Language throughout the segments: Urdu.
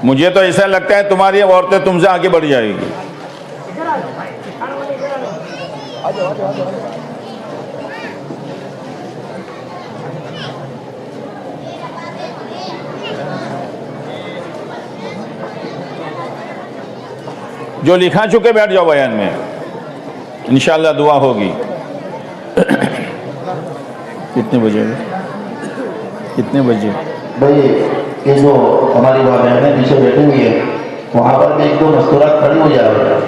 مجھے تو ایسا لگتا ہے تمہاری عورتیں تم سے آگے بڑھ جائے گی. جو لکھا چکے بیٹھ جاؤ بیان میں، انشاءاللہ دعا ہوگی. کتنے بجے کتنے بجے؟ بھائی یہ جو ہماری وہاں بہنیں پیچھے بیٹھی ہوئی ہیں وہاں پر بھی ایک دو مستورات کھڑی ہو جائے،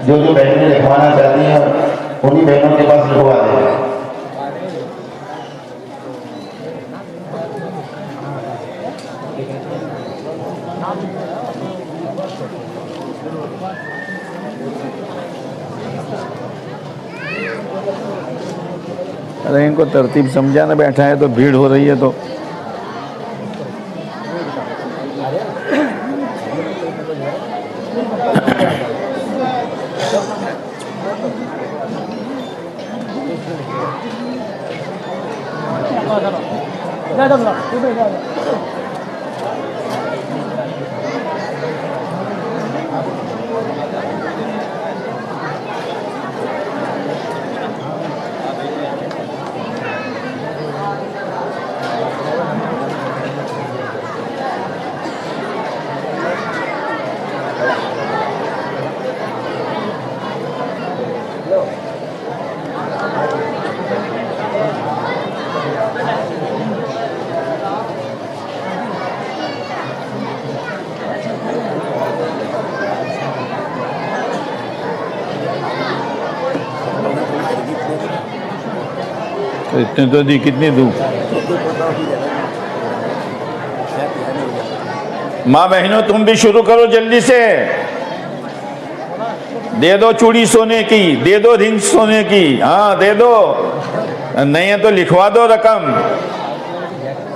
جو بہنیں لکھوانا چاہتی ہیں انہی بہنوں کے پاس لکھوا دیں. ارے ان کو ترتیب سمجھانا، بیٹھا ہے تو بھیڑ ہو رہی ہے تو. اتنے تو دی کتنی دھوپ. ماں بہنوں تم بھی شروع کرو جلدی سے. دے دو چوڑی سونے کی، دے دو رنگ سونے کی، ہاں دے دو، نہیں ہے تو لکھوا دو رقم.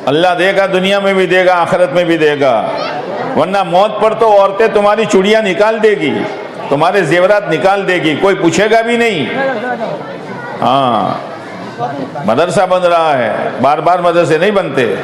اللہ دے گا، دنیا میں بھی دے گا، آخرت میں بھی دے گا. ورنہ موت پر تو عورتیں تمہاری چوڑیاں نکال دے گی، تمہارے زیورات نکال دے گی، کوئی پوچھے گا بھی نہیں. ہاں مدرسہ بن رہا ہے، بار بار مدرسے نہیں بنتے.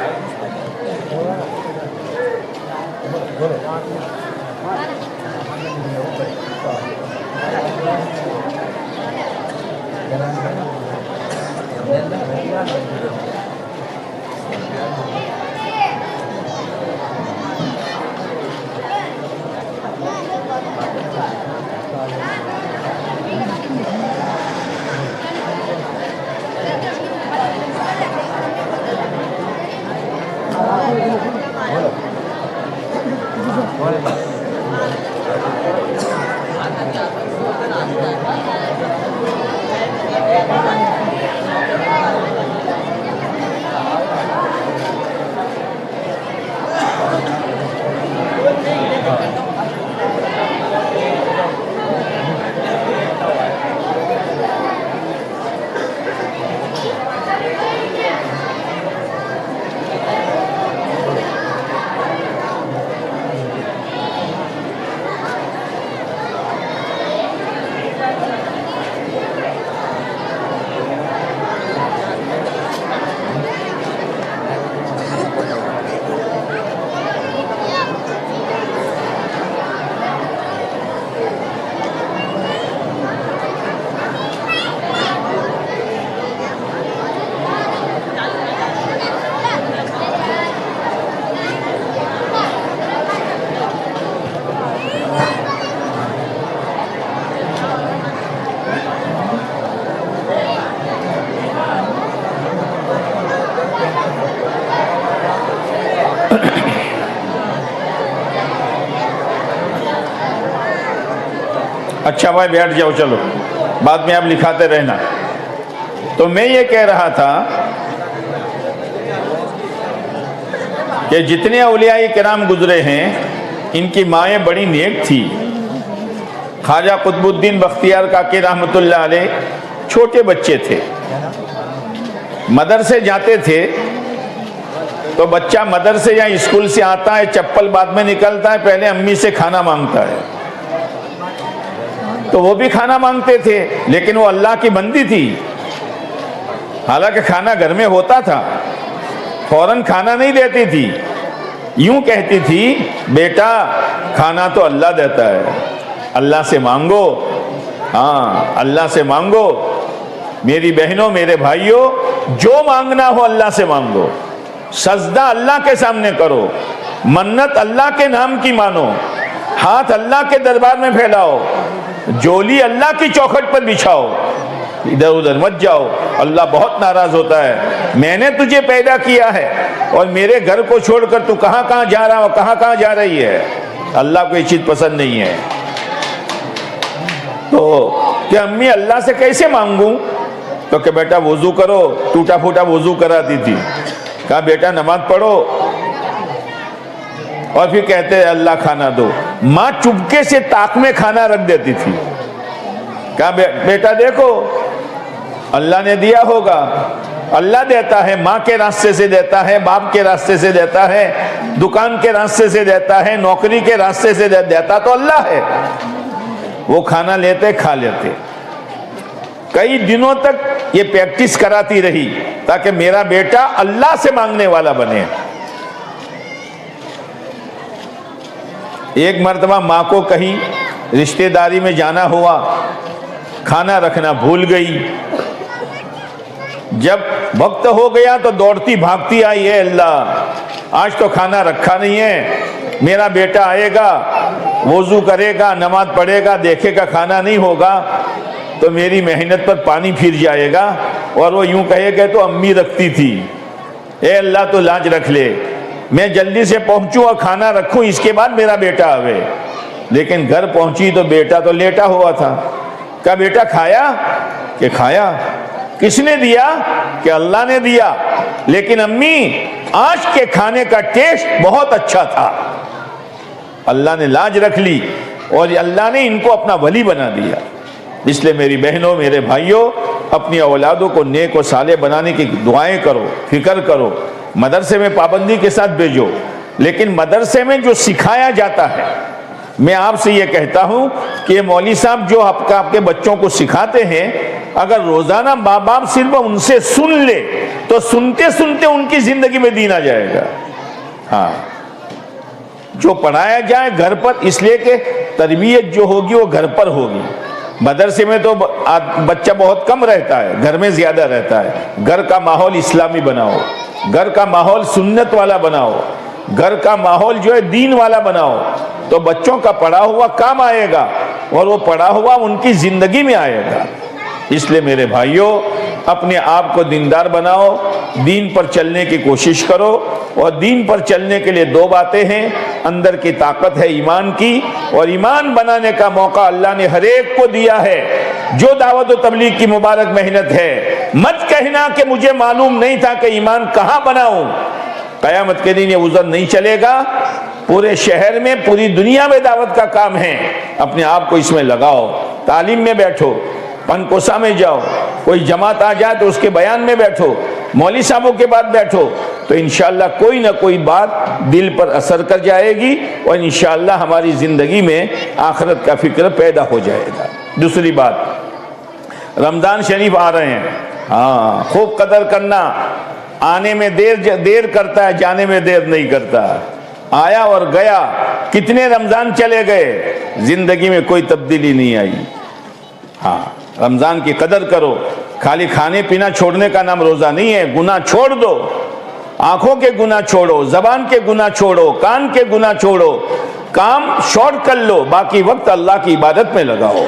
اچھا بھائی بیٹھ جاؤ، چلو بعد میں آپ لکھاتے رہنا. تو میں یہ کہہ رہا تھا کہ جتنے اولیاء کرام گزرے ہیں ان کی مائیں بڑی نیک تھی. خواجہ قطب الدین بختیار کاکی رحمۃ اللہ علیہ چھوٹے بچے تھے، مدرسے جاتے تھے تو بچہ مدرسے یا اسکول سے آتا ہے، چپل بعد میں نکلتا ہے، پہلے امی سے کھانا مانگتا ہے. تو وہ بھی کھانا مانگتے تھے، لیکن وہ اللہ کی بندی تھی. حالانکہ کھانا گھر میں ہوتا تھا، فوراً کھانا نہیں دیتی تھی. یوں کہتی تھی بیٹا کھانا تو اللہ دیتا ہے، اللہ سے مانگو، ہاں اللہ سے مانگو، میری بہنوں میرے بھائیوں جو مانگنا ہو اللہ سے مانگو، سجدہ اللہ کے سامنے کرو، منت اللہ کے نام کی مانو، ہاتھ اللہ کے دربار میں پھیلاؤ، جولی اللہ کی چوکھٹ پر بچھاؤ، ادھر ادھر مت جاؤ، اللہ بہت ناراض ہوتا ہے، میں نے تجھے پیدا کیا ہے اور میرے گھر کو چھوڑ کر تو کہاں کہاں جا رہا ہو، کہاں کہاں جا رہی ہے، اللہ کو یہ چیز پسند نہیں ہے۔ تو کہ امی اللہ سے کیسے مانگوں؟ تو کہ بیٹا وضو کرو، ٹوٹا پھوٹا وضو کراتی تھی، کہا بیٹا نماز پڑھو، اور پھر کہتے اللہ کھانا دو، ماں چپکے سے طاق میں کھانا رکھ دیتی تھی، کہا بیٹا دیکھو اللہ نے دیا ہوگا، اللہ دیتا ہے، ماں کے راستے سے دیتا ہے، باپ کے راستے سے دیتا ہے، دکان کے راستے سے دیتا ہے، نوکری کے راستے سے دیتا تو اللہ ہے، وہ کھانا لیتے کھا لیتے۔ کئی دنوں تک یہ پریکٹس کراتی رہی تاکہ میرا بیٹا اللہ سے مانگنے والا بنے۔ ایک مرتبہ ماں کو کہیں رشتہ داری میں جانا ہوا، کھانا رکھنا بھول گئی، جب وقت ہو گیا تو دوڑتی بھاگتی آئی، اے اللہ آج تو کھانا رکھا نہیں ہے، میرا بیٹا آئے گا، وضو کرے گا، نماز پڑھے گا، دیکھے گا کھانا نہیں ہوگا تو میری محنت پر پانی پھر جائے گا، اور وہ یوں کہے گا تو امی رکھتی تھی، اے اللہ تو لاج رکھ لے، میں جلدی سے پہنچوں اور کھانا رکھوں اس کے بعد میرا بیٹا آوے۔ لیکن گھر پہنچی تو بیٹا تو لیٹا ہوا تھا، کہا بیٹا کھایا؟ کہ کھایا۔ کس نے دیا؟ کہ اللہ نے دیا، لیکن امی آج کے کھانے کا ٹیسٹ بہت اچھا تھا۔ اللہ نے لاج رکھ لی اور اللہ نے ان کو اپنا ولی بنا دیا۔ اس لیے میری بہنوں میرے بھائیوں اپنی اولادوں کو نیک و صالح بنانے کی دعائیں کرو، فکر کرو، مدرسے میں پابندی کے ساتھ بھیجو، لیکن مدرسے میں جو سکھایا جاتا ہے، میں آپ سے یہ کہتا ہوں کہ مولوی صاحب جو آپ کے بچوں کو سکھاتے ہیں، اگر روزانہ ماں باپ صرف ان سے سن لے تو سنتے سنتے ان کی زندگی میں دین آ جائے گا۔ ہاں جو پڑھایا جائے گھر پر، اس لیے کہ تربیت جو ہوگی وہ گھر پر ہوگی۔ مدرسے میں تو بچہ بہت کم رہتا ہے، گھر میں زیادہ رہتا ہے۔ گھر کا ماحول اسلامی بناؤ، گھر کا ماحول سنت والا بناؤ، گھر کا ماحول جو ہے دین والا بناؤ، تو بچوں کا پڑھا ہوا کام آئے گا اور وہ پڑھا ہوا ان کی زندگی میں آئے گا۔ اس لیے میرے بھائیوں اپنے آپ کو دیندار بناؤ، دین پر چلنے کی کوشش کرو، اور دین پر چلنے کے لیے دو باتیں ہیں، اندر کی طاقت ہے ایمان کی، اور ایمان بنانے کا موقع اللہ نے ہر ایک کو دیا ہے۔ جو دعوت و تبلیغ کی مبارک محنت ہے، مت کہنا کہ مجھے معلوم نہیں تھا کہ ایمان کہاں بناؤں۔ قیامت کے دن یہ عذر نہیں چلے گا، پورے شہر میں پوری دنیا میں دعوت کا کام ہے، اپنے آپ کو اس میں لگاؤ، تعلیم میں بیٹھو، پنکوسا میں جاؤ، کوئی جماعت آ جائے تو اس کے بیان میں بیٹھو، مولوی صاحبوں کے بعد بیٹھو، تو انشاءاللہ کوئی نہ کوئی بات دل پر اثر کر جائے گی، اور انشاءاللہ ہماری زندگی میں آخرت کا فکر پیدا ہو جائے گا۔ دوسری بات، رمضان شریف آ رہے ہیں، ہاں خوب قدر کرنا، آنے میں دیر کرتا ہے، جانے میں دیر نہیں کرتا۔ آیا اور گیا، کتنے رمضان چلے گئے، زندگی میں کوئی تبدیلی نہیں آئی۔ ہاں رمضان کی قدر کرو، خالی کھانے پینا چھوڑنے کا نام روزہ نہیں ہے، گناہ چھوڑ دو، آنکھوں کے گناہ چھوڑو، زبان کے گناہ چھوڑو، کان کے گناہ چھوڑو، کام شارٹ کر لو، باقی وقت اللہ کی عبادت میں لگاؤ۔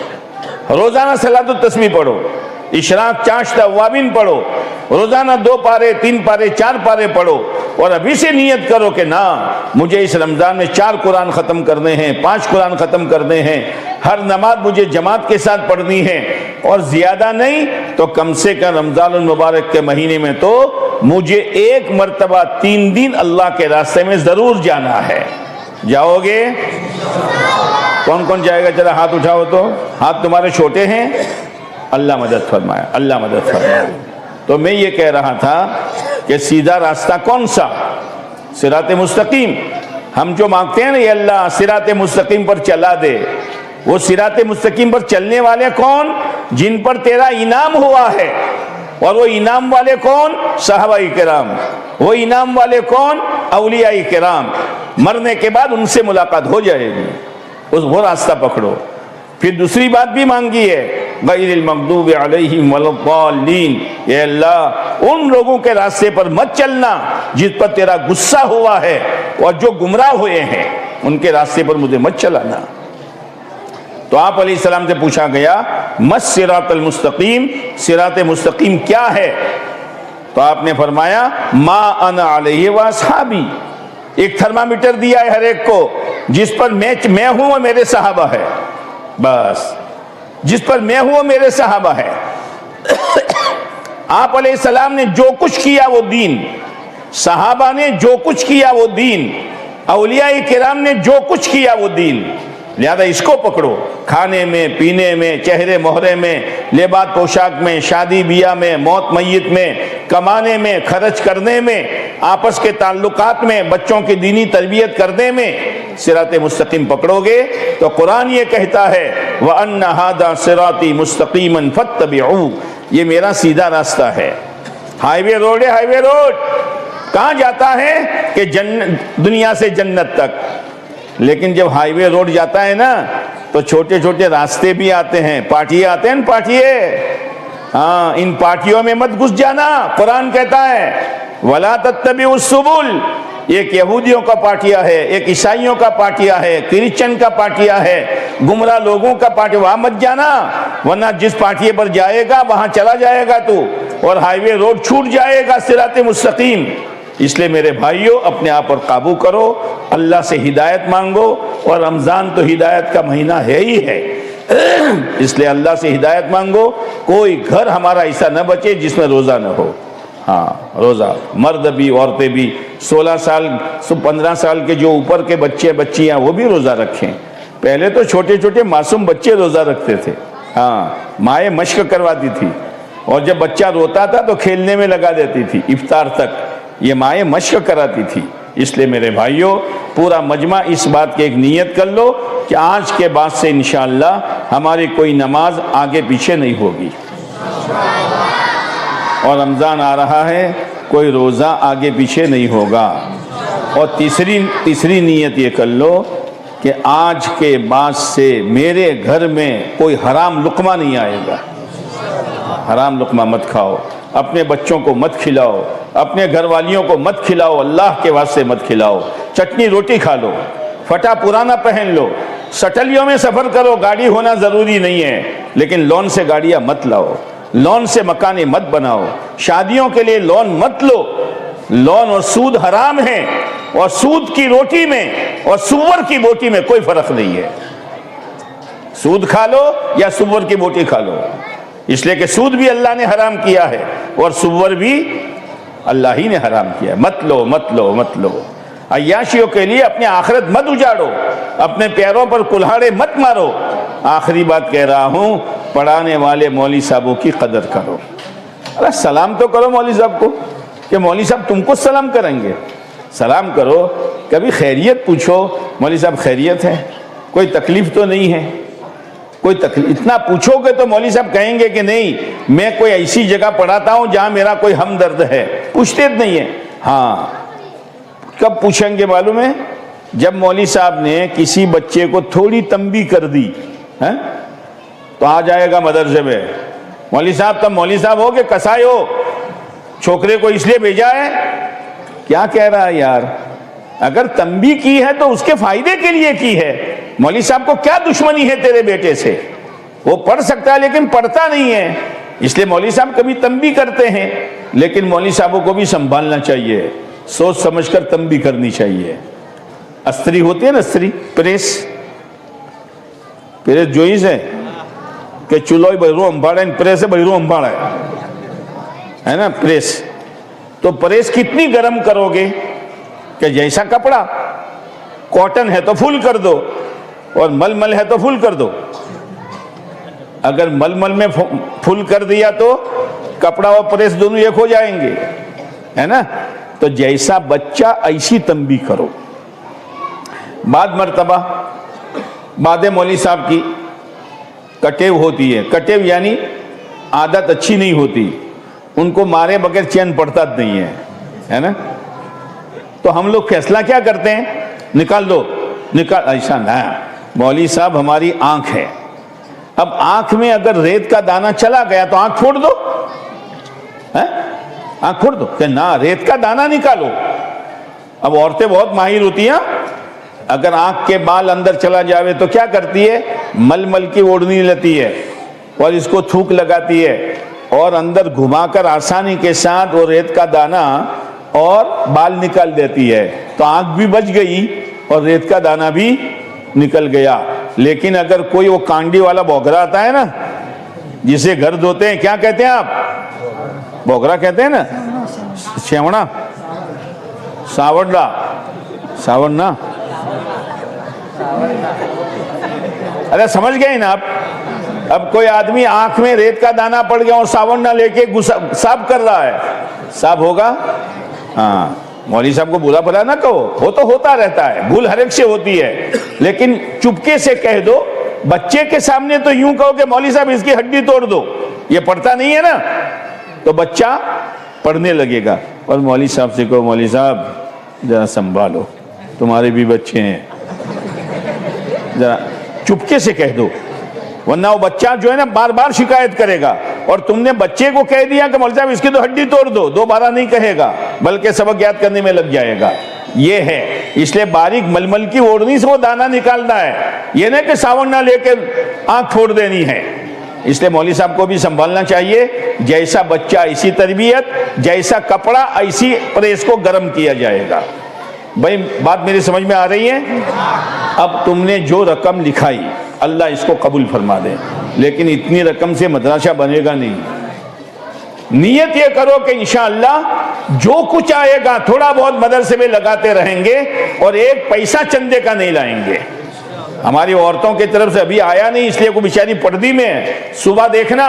روزانہ صلاۃ التسبیح پڑھو، اشراق چاشت اوابین پڑھو، روزانہ 2 پارے 3 پارے 4 پارے پڑھو، اور ابھی سے نیت کرو کہ نہ مجھے اس رمضان میں 4 قرآن ختم کرنے ہیں، 5 قرآن ختم کرنے ہیں، ہر نماز مجھے جماعت کے ساتھ پڑھنی ہے، اور زیادہ نہیں تو کم سے کم رمضان المبارک کے مہینے میں تو مجھے 1 مرتبہ 3 دن اللہ کے راستے میں ضرور جانا ہے۔ جاؤ گے؟ کون کون جائے گا؟ ذرا ہاتھ اٹھاؤ تو، ہاتھ تمہارے چھوٹے ہیں؟ اللہ مدد فرمائے، اللہ مدد فرمائے۔ تو میں یہ کہہ رہا تھا کہ سیدھا راستہ کون سا؟ صراط مستقیم۔ ہم جو مانگتے ہیں نا، یہ اللہ صراط مستقیم پر چلا دے، وہ صراط مستقیم پر چلنے والے کون؟ جن پر تیرا انعام ہوا ہے، اور وہ انعام والے کون؟ صحابہ کرام. وہ انعام والے کون؟ اولیاء کرام. مرنے کے بعد ان سے ملاقات ہو جائے گی. وہ راستہ پکڑو. پھر دوسری بات بھی مانگی ہے، غیر المغضوب علیہم ولا الضالین. اے اللہ ان لوگوں کے راستے پر مت چلنا جس پر تیرا غصہ ہوا ہے، اور جو گمراہ ہوئے ہیں ان کے راستے پر مجھے مت چلانا. تو آپ علیہ السلام سے پوچھا گیا مس صراط المستقیم، صراط مستقیم کیا ہے؟ تو آپ نے فرمایا ما انا علیہ واصحابی. ایک تھرمامیٹر دیا ہے ہر ایک کو، جس پر میں ہوں وہ میرے صحابہ ہے. بس جس پر میں ہوں وہ میرے صحابہ ہے. آپ علیہ السلام نے جو کچھ کیا وہ دین، صحابہ نے جو کچھ کیا وہ دین، اولیاء کرام نے جو کچھ کیا وہ دین. لہذا اس کو پکڑو. کھانے میں، پینے میں، چہرے مہرے میں، لباس پوشاک میں، شادی بیاہ میں، موت میت میں، کمانے میں، خرچ کرنے میں، آپس کے تعلقات میں، بچوں کی دینی تربیت کرنے میں صراط مستقیم پکڑو گے تو قرآن یہ کہتا ہے وَأَنَّ هَذَا صِرَاطِي مُسْتَقِيمًا فَاتَّبِعُوهُ. یہ میرا سیدھا راستہ ہے. ہائی وے روڈ ہے. ہائی وے روڈ کہاں جاتا ہے؟ کہ دنیا سے جنت تک. لیکن جب ہائی وے روڈ جاتا ہے نا تو چھوٹے چھوٹے راستے بھی آتے ہیں، پاٹیے آتے ہیں. پاٹیے، ہاں، ان پاٹیوں میں مت گھس جانا. قرآن کہتا ہے وَلَا تَتَّبِعُوا السُّبُلَ. ایک یہودیوں کا پاٹیا ہے، ایک عیسائیوں کا پاٹیا ہے، کرسچن کا پاٹیا ہے، گمراہ لوگوں کا پاٹیا. وہاں مت جانا، ورنہ جس پاٹیے پر جائے گا وہاں چلا جائے گا تو، اور ہائی وے روڈ چھوٹ جائے گا صراط مستقیم. اس لیے میرے بھائیوں اپنے آپ پر قابو کرو، اللہ سے ہدایت مانگو. اور رمضان تو ہدایت کا مہینہ ہے ہی ہے، اس لیے اللہ سے ہدایت مانگو. کوئی گھر ہمارا ایسا نہ بچے جس میں روزہ نہ ہو. ہاں روزہ، مرد بھی عورتیں بھی، 16 سال 15 سال کے جو اوپر کے بچے بچیاں وہ بھی روزہ رکھیں. پہلے تو چھوٹے چھوٹے معصوم بچے روزہ رکھتے تھے. ہاں، مائیں مشق کرواتی تھی، اور جب بچہ روتا تھا تو کھیلنے میں لگا دیتی تھی افطار تک. یہ مائیں مشق کراتی تھی. اس لیے میرے بھائیوں پورا مجمع اس بات کی ایک نیت کر لو کہ آج کے بعد سے انشاءاللہ ہماری کوئی نماز آگے پیچھے نہیں ہوگی. اور رمضان آ رہا ہے، کوئی روزہ آگے پیچھے نہیں ہوگا. اور تیسری نیت یہ کر لو کہ آج کے بعد سے میرے گھر میں کوئی حرام لقمہ نہیں آئے گا. حرام لقمہ مت کھاؤ، اپنے بچوں کو مت کھلاؤ، اپنے گھر والیوں کو مت کھلاؤ، اللہ کے واسطے مت کھلاؤ. چٹنی روٹی کھا لو، پھٹا پرانا پہن لو، سٹلیوں میں سفر کرو. گاڑی ہونا ضروری نہیں ہے، لیکن لون سے گاڑیاں مت لاؤ، لون سے مکانیں مت بناؤ، شادیوں کے لیے لون مت لو. لون اور سود حرام ہے، اور سود کی روٹی میں اور سور کی بوٹی میں کوئی فرق نہیں ہے. سود کھا لو یا سور کی بوٹی کھا لو، اس لیے کہ سود بھی اللہ نے حرام کیا ہے اور سور بھی اللہ ہی نے حرام کیا ہے. مت لو مت لو مت لو. عیاشیوں کے لیے اپنے آخرت مت اجاڑو، اپنے پیروں پر کلہاڑے مت مارو. آخری بات کہہ رہا ہوں، پڑھانے والے مولوی صاحبوں کی قدر کرو. ارے سلام تو کرو مولوی صاحب کو، کہ مولوی صاحب تم کو سلام کریں گے. سلام کرو، کبھی خیریت پوچھو. مولوی صاحب خیریت ہے؟ کوئی تکلیف تو نہیں ہے؟ کوئی تکلیف اتنا پوچھو گے تو مولوی صاحب کہیں گے کہ نہیں میں کوئی ایسی جگہ پڑھاتا ہوں جہاں میرا کوئی ہمدرد ہے. پوچھتے نہیں ہیں. ہاں کب پوچھیں گے معلوم ہے؟ جب مولوی صاحب نے کسی بچے کو تھوڑی تنبیہ کر دی تو آ جائے گا مدرسے میں. مولوی صاحب تب مولوی صاحب ہو کہ کسائی ہو؟ چھوکرے کو اس لیے بھیجا ہے. کیا کہہ رہا ہے یار؟ اگر تنبیہ کی ہے تو اس کے فائدے کے لیے کی ہے. مولوی صاحب کو کیا دشمنی ہے تیرے بیٹے سے؟ وہ پڑھ سکتا ہے لیکن پڑھتا نہیں ہے، اس لیے مولوی صاحب کبھی تنبیہ کرتے ہیں. لیکن مولوی صاحبوں کو بھی سنبھالنا چاہیے، سوچ سمجھ کر تنبیہ کرنی چاہیے. استری ہوتی ہے نا، استری پریس جوئیز ہے کہ چولہوئی بھیرو امباڑا پریس ہے، بھیرو امباڑا ہے نا پریس. تو پریس کتنی گرم کرو گے کہ جیسا کپڑا کاٹن ہے تو فل کر دو اور مل مل ہے تو فل کر دو. اگر مل مل میں فل کر دیا تو کپڑا اور پریس دونوں ایک ہو جائیں گے، ہے نا. تو جیسا بچہ ایسی تنبیہ کرو. بعد مرتبہ بعد مولوی صاحب کی کٹیو ہوتی ہے. کٹیو یعنی عادت اچھی نہیں ہوتی. ان کو مارے بغیر چین پڑتا نہیں ہے نا. تو ہم لوگ فیصلہ کیا کرتے ہیں؟ نکال دو، نکال. ایسا نہ، مولوی صاحب ہماری آنکھ ہے، اب آنکھ میں اگر ریت کا دانہ چلا گیا تو آنکھ پھوڑ دو، آنکھ پھوڑ دو کہ نہ ریت کا دانہ نکالو. اب عورتیں بہت ماہر ہوتی ہیں، اگر آنکھ کے بال اندر چلا جاوے تو کیا کرتی ہے؟ مل مل کی اوڑھنی لیتی ہے اور اس کو تھوک لگاتی ہے اور اندر گھما کر آسانی کے ساتھ وہ ریت کا دانہ اور بال نکال دیتی ہے. تو آنکھ بھی بچ گئی اور ریت کا دانہ بھی نکل گیا. لیکن اگر کوئی وہ کانڈی والا بوگرا آتا ہے نا، جسے گھر دھوتے ہیں، کیا کہتے ہیں آپ؟ بوگرا کہتے ہیں نا، چیوڑا، ساوڑا، ساوڑنا، ارے سمجھ گئے نا آپ. اب کوئی آدمی آنکھ میں ریت کا دانہ پڑ گیا اور ساوڑنا لے کے صاف کر رہا ہے، صاف ہوگا؟ ہاں. مولوی صاحب کو برا بھلا نہ کہو، وہ تو ہوتا رہتا ہے، بھول ہر ایک سے ہوتی ہے، لیکن چپکے سے کہہ دو. بچے کے سامنے تو یوں کہو کہ مولوی صاحب اس کی ہڈی توڑ دو، یہ پڑھتا نہیں ہے نا، تو بچہ پڑھنے لگے گا. اور مولوی صاحب سے کہو مولوی صاحب ذرا سنبھالو، تمہارے بھی بچے ہیں، ذرا چپکے سے کہہ دو، ورنہ وہ بچہ جو ہے نا بار بار شکایت کرے گا. اور تم نے بچے کو کہہ دیا کہ مولوی صاحب اس کی تو ہڈی توڑ دو، دوبارہ نہیں کہے گا بلکہ سبق یاد کرنے میں لگ جائے گا. یہ ہے، اس لیے باریک ململ کی اوڑھنی سے وہ دانہ نکالنا ہے، یہ نہیں کہ ساوڑنا لے کے آنکھ پھوڑ دینی ہے. اس لیے مولوی صاحب کو بھی سنبھالنا چاہیے، جیسا بچہ ایسی تربیت، جیسا کپڑا ایسی پریس کو گرم کیا جائے گا. بھائی بات میری سمجھ میں آ رہی ہے؟ اب تم نے جو رقم لکھائی اللہ اس کو قبول فرما دے، لیکن اتنی رقم سے مدرسہ بنے گا نہیں. نیت یہ کرو کہ انشاءاللہ جو کچھ آئے گا تھوڑا بہت مدرسے میں لگاتے رہیں گے اور ایک پیسہ چندے کا نہیں لائیں گے. ہماری عورتوں کی طرف سے ابھی آیا نہیں، اس لیے کوئی بیچاری پردی میں ہے. صبح دیکھنا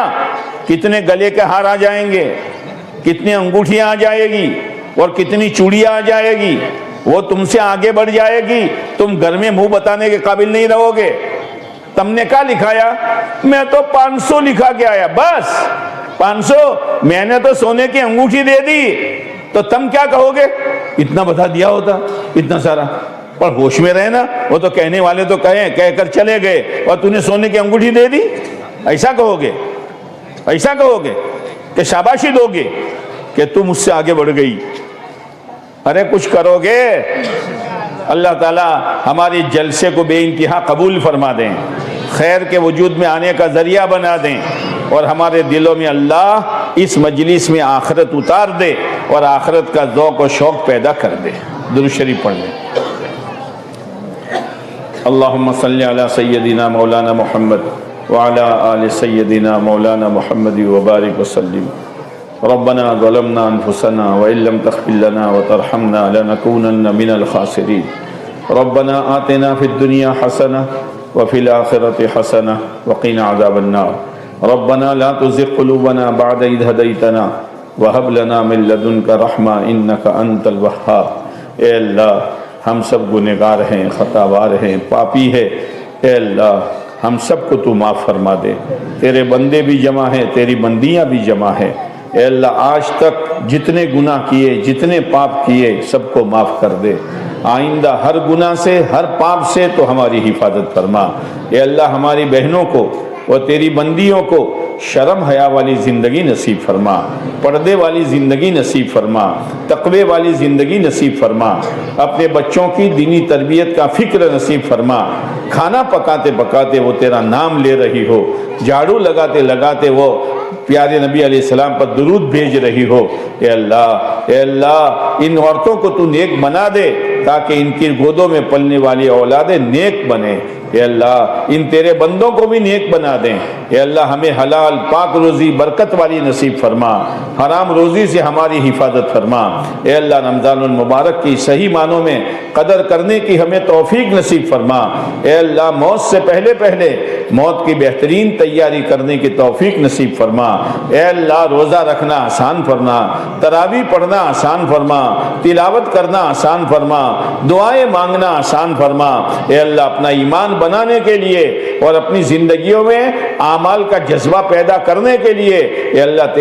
کتنے گلے کے ہار آ جائیں گے، کتنی انگوٹھیاں آ جائے گی اور کتنی چوڑیاں آ جائے گی. وہ تم سے آگے بڑھ جائے گی، تم گھر میں منہ بتانے کے قابل نہیں رہو گے. تم نے کیا لکھایا؟ میں تو 500 لکھا کے آیا، بس 500. میں نے تو سونے کی انگوٹھی دے دی. تو تم کیا کہو گے؟ اتنا بتا دیا ہوتا، اتنا سارا. پر ہوش میں رہنا، وہ تو کہنے والے تو کہہ کر چلے گئے اور تو نے سونے کی انگوٹھی دے دی. ایسا کہو گے؟ ایسا کہو گے کہ شاباشی دو گے کہ تم مجھ سے آگے بڑھ گئی؟ ارے کچھ کرو گے. اللہ تعالی ہماری جلسے کو بے انتہا قبول فرما دیں، خیر کے وجود میں آنے کا ذریعہ بنا دیں، اور ہمارے دلوں میں اللہ اس مجلس میں آخرت اتار دے اور آخرت کا ذوق و شوق پیدا کر دے. درود شریف پڑھ لیں. اللہم صلی علی سیدنا مولانا محمد وعلی آل سیدنا مولانا محمد وبارک وسلم. ربنا ظلمنا انفسنا وان لم تغفر لنا وترحمنا لنكونن من الخاسرين. ربنا آتنا في الدنيا حسنة وفي الآخرة حسنة وقنا عذاب النار. ربنا لا تزغ قلوبنا بعد إذ هديتنا وهب لنا من لدنك رحمة إنك أنت الوهاب. اے اللہ ہم سب گنہگار ہیں، خطاوار ہیں، پاپی ہے. اے اللہ ہم سب کو تو معاف فرما دے. تیرے بندے بھی جمع ہیں، تیری بندیاں بھی جمع ہیں. اے اللہ آج تک جتنے گناہ کیے، جتنے پاپ کیے، سب کو معاف کر دے. آئندہ ہر گناہ سے، ہر پاپ سے تو ہماری حفاظت فرما. اے اللہ ہماری بہنوں کو اور تیری بندیوں کو شرم حیا والی زندگی نصیب فرما، پردے والی زندگی نصیب فرما، تقوی والی زندگی نصیب فرما. اپنے بچوں کی دینی تربیت کا فکر نصیب فرما. کھانا پکاتے پکاتے وہ تیرا نام لے رہی ہو، جھاڑو لگاتے لگاتے وہ پیارے نبی علیہ السلام پر درود بھیج رہی ہو. اے اللہ ان عورتوں کو تو نیک بنا دے تاکہ ان کی گودوں میں پلنے والی اولادیں نیک بنے. اے اللہ ان تیرے بندوں کو بھی نیک بنا دیں. اے اللہ ہمیں حلال پاک روزی برکت والی نصیب فرما، حرام روزی سے ہماری حفاظت فرما. اے اللہ رمضان المبارک کی صحیح معنوں میں قدر کرنے کی ہمیں توفیق نصیب فرما. اے اللہ موت سے پہلے پہلے موت کی بہترین تیاری کرنے کی توفیق نصیب فرما. اے اللہ روزہ رکھنا آسان فرما، تراویح پڑھنا آسان فرما، تلاوت کرنا آسان فرما، دعائیں مانگنا آسان فرما. اے اللہ اپنا ایمان بنانے کے لیے اور اپنی زندگیوں میں اعمال کا جذبہ پیدا کرنے کے لیے اے اللہ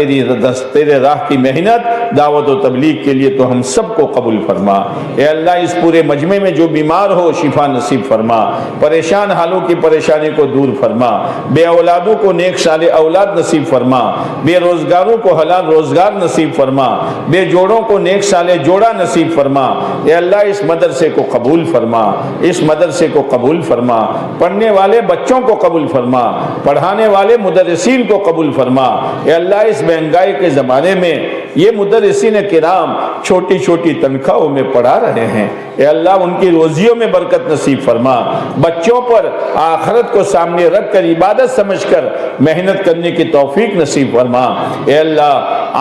تیرے راہ کی محنت دعوت و تبلیغ کے لیے تو ہم سب کو قبول فرما۔ اے اللہ اس پورے مجمع میں جو بیمار ہو شفا نصیب فرما، پریشان حالوں کی پریشانی کو دور فرما، بے اولادوں کو نیک صالح اولاد نصیب فرما، بے روزگاروں کو حلال روزگار نصیب فرما، بے جوڑوں کو نیک صالح جوڑا نصیب فرما۔ اے اللہ اس مدرسے کو قبول فرما، اس مدرسے کو قبول فرما، پڑھنے والے بچوں کو قبول فرما، پڑھانے والے مدرسین کو قبول فرما۔ اے اللہ اس مہنگائی کے زمانے میں یہ مدرسین کرام چھوٹی چھوٹی تنخواہوں میں پڑھا رہے ہیں، اے اللہ ان کی روزیوں میں برکت نصیب فرما، بچوں پر آخرت کو سامنے رکھ کر عبادت سمجھ کر محنت کرنے کی توفیق نصیب فرما۔ اے اللہ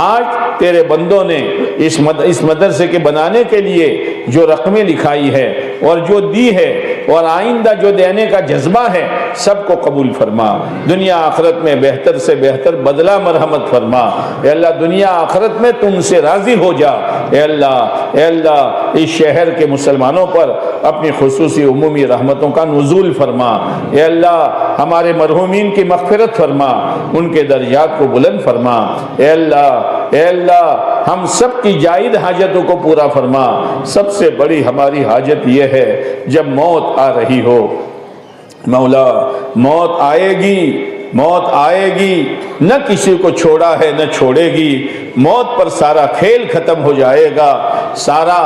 آج تیرے بندوں نے اس مدرسے کے بنانے کے لیے جو رقمیں لکھائی ہے اور جو دی ہے اور آئندہ جو دینے کا جذبہ ہے سب کو قبول فرما، دنیا آخرت میں بہتر سے بہتر بدلہ مرحمت فرما۔ اے اللہ دنیا آخرت میں تم سے راضی ہو جا۔ اے اللہ اس شہر کے مسلمانوں پر اپنی خصوصی عمومی رحمتوں کا نزول فرما۔ اے اللہ ہمارے مرحومین کی مغفرت فرما، ان کے درجات کو بلند فرما۔ اے اللہ ہم سب کی جائز حاجتوں کو پورا فرما۔ سب سے بڑی ہماری حاجت یہ ہے جب موت آ رہی ہو مولا، موت آئے گی نہ کسی کو چھوڑا ہے نہ چھوڑے گی، موت پر سارا کھیل ختم ہو جائے گا، سارا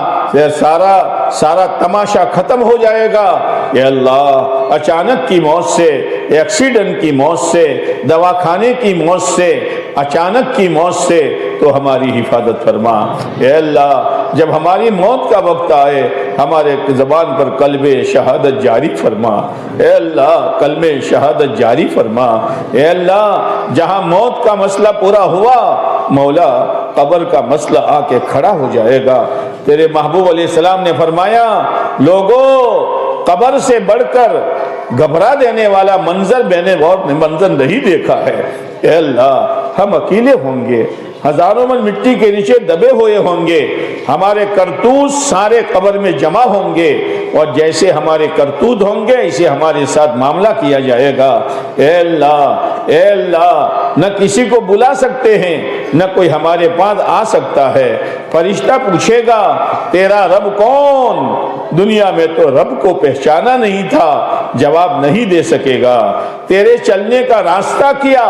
تماشا ختم ہو جائے گا۔ اے اللہ اچانک کی موت سے، ایکسیڈنٹ کی موت سے، دواخانے کی موت سے، اچانک کی موت سے تو ہماری حفاظت فرما۔ اے اللہ جب ہماری موت کا وقت آئے ہمارے زبان پر کلمہ شہادت جاری فرما۔ اے اللہ کلمہ شہادت جاری فرما۔ اے اللہ جہاں موت کا مسئلہ پورا ہوا مولا قبر کا مسئلہ آ کے کھڑا ہو جائے گا۔ تیرے محبوب علیہ السلام نے فرمایا لوگوں قبر سے بڑھ کر گھبرا دینے والا منظر میں نے اور منظر نہیں دیکھا ہے۔ اے اللہ ہم اکیلے ہوں گے، ہزاروں من مٹی کے نیچے دبے ہوئے ہوں گے، ہمارے کرتوت سارے قبر میں جمع ہوں گے اور جیسے ہمارے کرتوت ہوں گے اسے ہمارے ساتھ معاملہ کیا جائے گا۔ اے اللہ نہ کسی کو بلا سکتے ہیں نہ کوئی ہمارے پاس آ سکتا ہے۔ فرشتہ پوچھے گا تیرا رب کون؟ دنیا میں تو رب کو پہچانا نہیں تھا، جواب نہیں دے سکے گا۔ تیرے چلنے کا راستہ کیا؟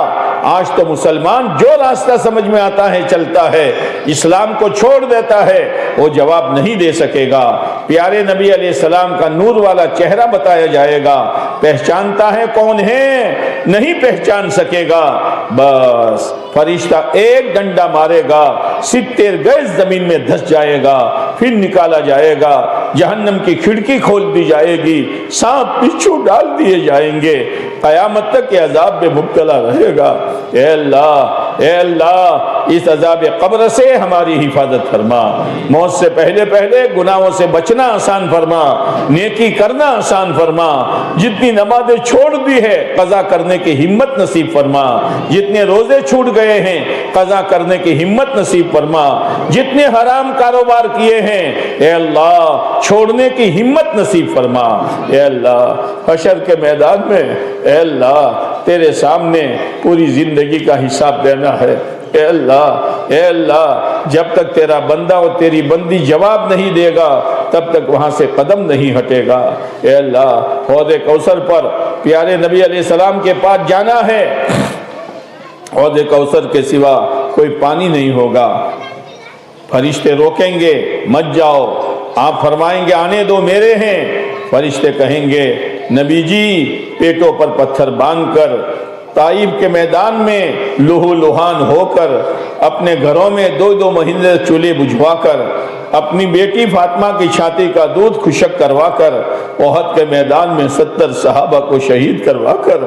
آج تو مسلمان جو راستہ سمجھ میں آتا ہے چلتا ہے، اسلام کو چھوڑ دیتا ہے، وہ جواب نہیں دے سکے گا۔ پیارے نبی علیہ السلام کا نور والا چہرہ بتایا جائے گا، پہچانتا ہے کون ہے؟ نہیں پہچان سکے گا۔ بس فرشتہ ایک ڈنڈا مارے گا، 70 گز زمین میں دھس جائے گا، پھر نکالا جائے گا، جہنم کی کھڑکی کھول دی جائے گی، سانپ بچھو ڈال دیے جائیں گے، قیامت تک کے عذاب میں مبتلا رہے گا۔ اے اللہ اس عذاب قبر سے ہماری حفاظت فرما، موت سے پہلے گناہوں سے بچنا آسان فرما، نیکی کرنا آسان فرما، جتنی نمازیں چھوڑ دی ہے قضا کرنے کی ہمت نصیب فرما، جتنے روزے چھوٹ گئے ہیں قضا کرنے کی ہمت نصیب فرما، جتنے حرام کاروبار کیے ہیں اے اللہ چھوڑنے کی ہمت نصیب فرما۔ اے اللہ حشر کے میدان میں اے اللہ تیرے سامنے پوری زندگی کا حساب دینا ہے۔ اے اللہ جب تک تیرا بندہ اور تیری بندی جواب نہیں دے گا تب تک وہاں سے قدم نہیں ہٹے گا۔ اے اللہ حوض کوثر پر پیارے نبی علیہ السلام کے پاس جانا ہے، حوض کوثر کے سوا کوئی پانی نہیں ہوگا، فرشتے روکیں گے مت جاؤ، آپ فرمائیں گے آنے دو میرے ہیں، فرشتے کہیں گے نبی جی پیٹوں پر پتھر باندھ کر طائف کے میدان میں لہو لہان ہو کر اپنے گھروں میں 2 مہینے چولہے بجھوا کر اپنی بیٹی فاطمہ کی چھاتی کا دودھ خشک کروا کر احد کے میدان میں 70 صحابہ کو شہید کروا کر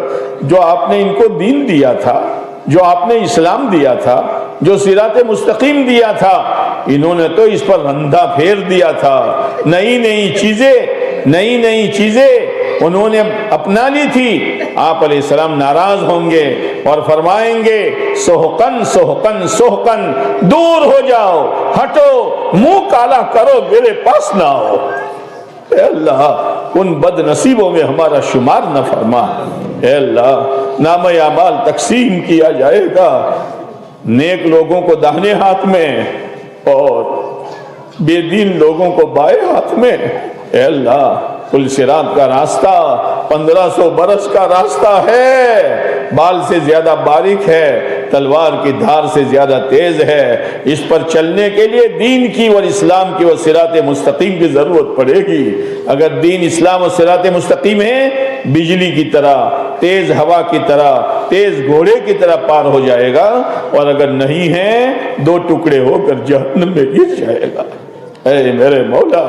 جو آپ نے ان کو دین دیا تھا، جو آپ نے اسلام دیا تھا، جو صراط مستقیم دیا تھا، انہوں نے تو اس پر رندہ پھیر دیا تھا، نئی چیزیں انہوں نے اپنا لی تھی۔ آپ علیہ السلام ناراض ہوں گے اور فرمائیں گے سحقن سحقن سحقن، دور ہو جاؤ، ہٹو، منہ کالا کرو، میرے پاس نہ آؤ۔ اے اللہ ان بد نصیبوں میں ہمارا شمار نہ فرما۔ اے اللہ نام اعمال تقسیم کیا جائے گا، نیک لوگوں کو داہنے ہاتھ میں اور بے دین لوگوں کو بائیں ہاتھ میں۔ اے اللہ پل صراط کا راستہ 1500 برس کا راستہ ہے، بال سے زیادہ باریک ہے، تلوار کی دھار سے زیادہ تیز ہے، اس پر چلنے کے لیے دین کی اور اسلام کی اور صراط مستقیم کی ضرورت پڑے گی۔ اگر دین اسلام اور صراط مستقیم ہے، بجلی کی طرح، تیز ہوا کی طرح، تیز گھوڑے کی طرح پار ہو جائے گا، اور اگر نہیں ہے 2 ٹکڑے ہو کر جہنم میں گر جائے گا۔ اے میرے مولا،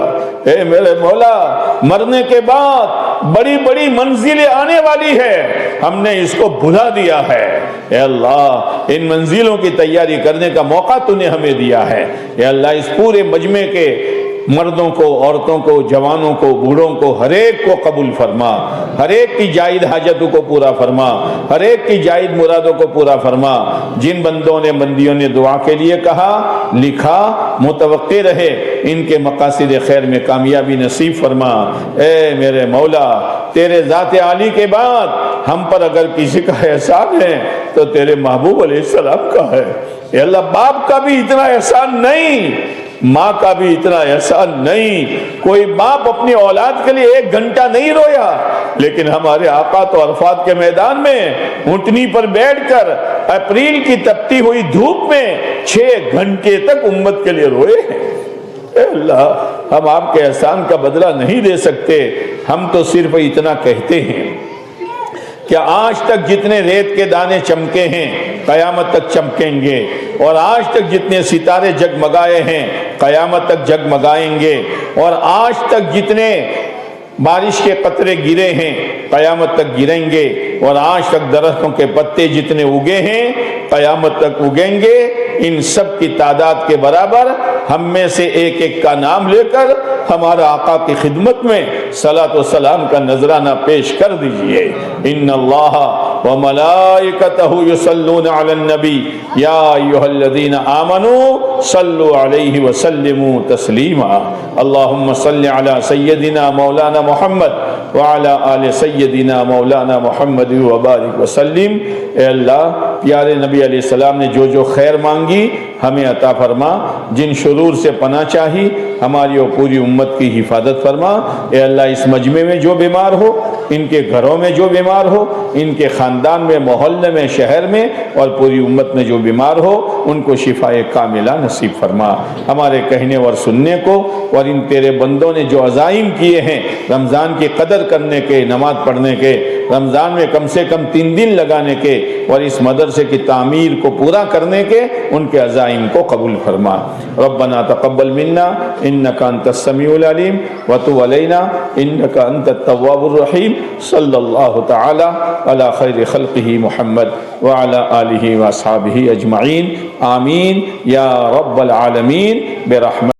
اے میرے مولا، مرنے کے بعد بڑی بڑی منزلیں آنے والی ہے، ہم نے اس کو بھلا دیا ہے۔ اے اللہ ان منزلوں کی تیاری کرنے کا موقع تو نے ہمیں دیا ہے۔ اے اللہ اس پورے مجمع کے مردوں کو، عورتوں کو، جوانوں کو، بوڑھوں کو، ہر ایک کو قبول فرما، ہر ایک کی جائز حاجتوں کو پورا فرما، ہر ایک کی جائز مرادوں کو پورا فرما۔ جن بندوں نے بندیوں نے دعا کے لیے کہا، لکھا، متوقع رہے، ان کے مقاصد خیر میں کامیابی نصیب فرما۔ اے میرے مولا، تیرے ذات عالی کے بعد ہم پر اگر کسی کا احسان ہے تو تیرے محبوب علیہ السلام کا ہے۔ اے اللہ باپ کا بھی اتنا احسان نہیں، ماں کا بھی اتنا احسان نہیں، کوئی باپ اپنی اولاد کے لیے 1 گھنٹہ نہیں رویا، لیکن ہمارے آقا تو عرفات کے میدان میں اونٹنی پر بیٹھ کر اپریل کی تپتی ہوئی دھوپ میں 6 گھنٹے تک امت کے لیے روئے ہیں۔ اے اللہ ہم آپ کے احسان کا بدلہ نہیں دے سکتے، ہم تو صرف اتنا کہتے ہیں کہ آج تک جتنے ریت کے دانے چمکے ہیں قیامت تک چمکیں گے، اور آج تک جتنے ستارے جگمگائے ہیں قیامت تک جگمگائیں گے، اور آج تک جتنے بارش کے قطرے گرے ہیں قیامت تک گریں گے، اور آج تک درختوں کے پتے جتنے اگے ہیں قیامت تک اگیں گے۔ ان سب کی تعداد کے برابر ہم میں سے ایک ایک کا نام لے کر ہمارا آقا کی خدمت میں صلاۃ و سلام کا نذرانہ پیش کر دیجئے۔ ان اللہ وملائکتہ یصلون علی النبی یا ایھا الذین آمنوا صلوا علیہ وسلموا تسلیما۔ اللہم صل علی سیدنا مولانا محمد وعلی آل سیدنا مولانا محمد وبارک وسلم۔ اے اللہ پیارے نبی علیہ السلام نے جو جو خیر مانگی ہمیں عطا فرما، جن شرور سے پناہ چاہی ہماری اور پوری امت کی حفاظت فرما۔ اے اللہ اس مجمع میں جو بیمار ہو، ان کے گھروں میں جو بیمار ہو، ان کے خاندان میں، محلے میں، شہر میں اور پوری امت میں جو بیمار ہو، ان کو شفاء کاملہ نصیب فرما۔ ہمارے کہنے اور سننے کو اور ان تیرے بندوں نے جو عزائم کیے ہیں رمضان کی قدر کرنے کے، نماز پڑھنے کے، رمضان میں کم سے کم 3 دن لگانے کے اور اس مدرسے کی تعمیر کو پورا کرنے کے، ان کے عزائم کو قبول فرما۔ ربنا تقبل منا انک انت السمیع العلیم وتب علینا انک انت التواب الرحیم۔ صلی اللہ تعالی علی خیر خلقہ محمد وعلی آلہ واصحابہ اجمعین، آمین یا رب العالمین برحمتہ۔